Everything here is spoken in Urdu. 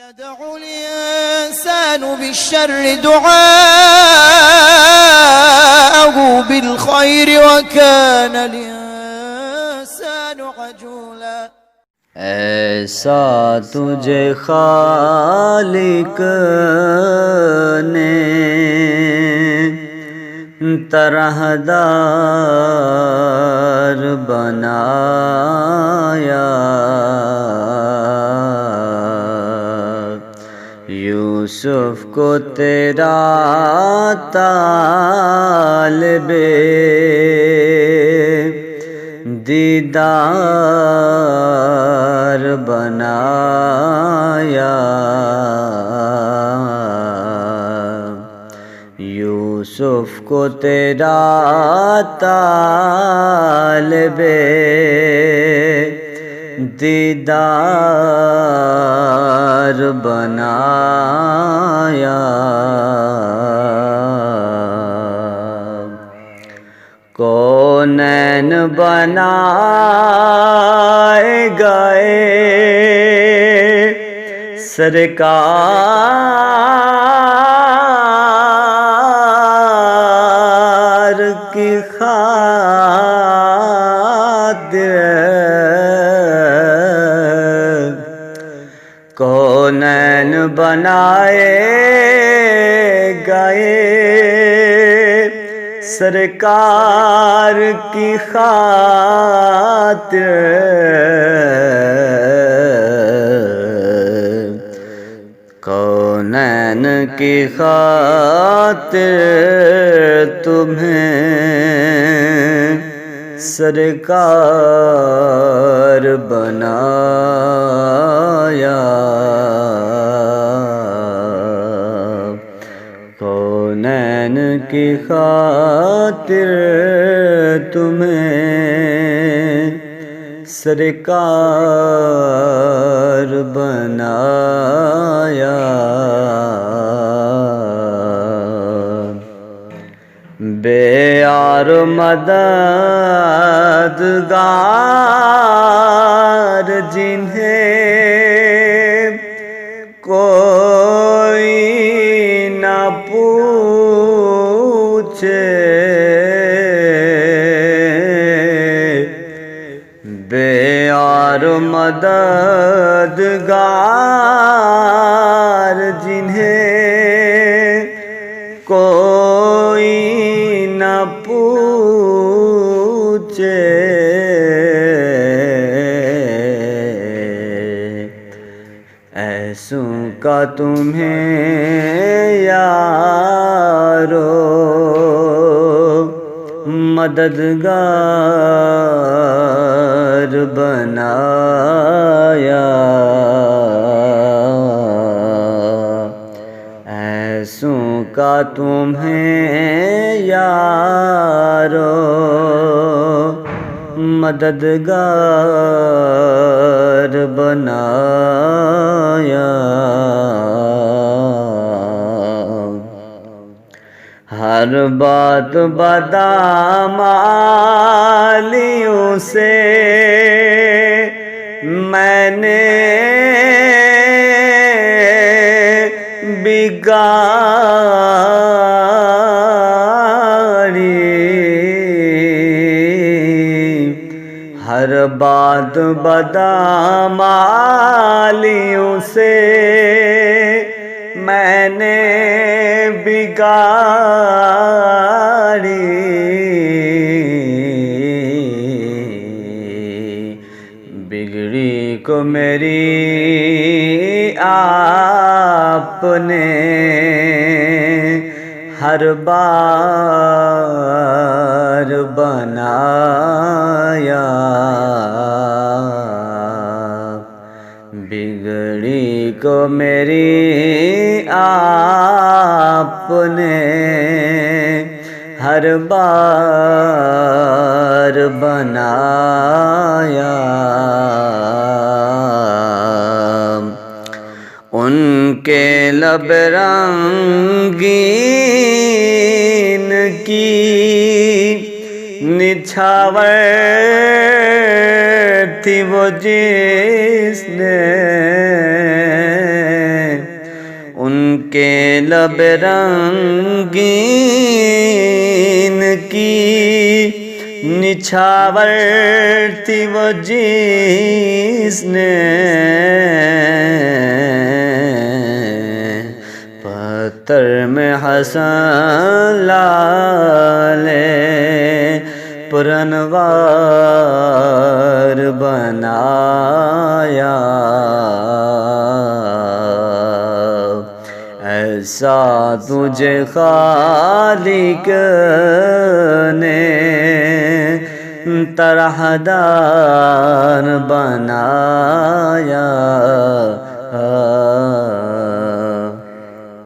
يدعو الإنسان بالشر دعاءه بالخير وكان الإنسان عجولا. ایسا تجھے خالق نے طرح دار بنایا، یوسف کو تیرا طالب دیدار بنایا، یوسف کو تیرا طالب دیدار بنایا، کونین بنائے گئے سرکار کی خاطر، کونین بنائے گئے سرکار کی خاطر، کونین کی خاطر تمہیں سرکار بنایا، کونین کی خاطر تمہیں سرکار بنایا، بے یار مددگار جنہیں کوئی نہ پوچھے، بے یار مددگار جنہیں کوئی نہ پوچھے، ایسوں کا تمہیں یارو مددگار بنایا، ایسوں کا تمہیں یارو مددگار بنایا، ہر بات بدعمالیوں سے میں نے بگاڑی، ہر بات بدعمالیوں سے میں نے بگاڑی، بگڑی کو میری آپ نے ہر بار بنایا، بگڑی کو میری آپ نے ہر بار بنایا، ان کے لب رنگین کی نچھاور تھی وہ جس نے کے لب رنگین کی نچھاور تھی وہ جس نے پتھر میں حسن لالے پرانوار بنایا ایسا تجھے خالق نے طرح دار بنایا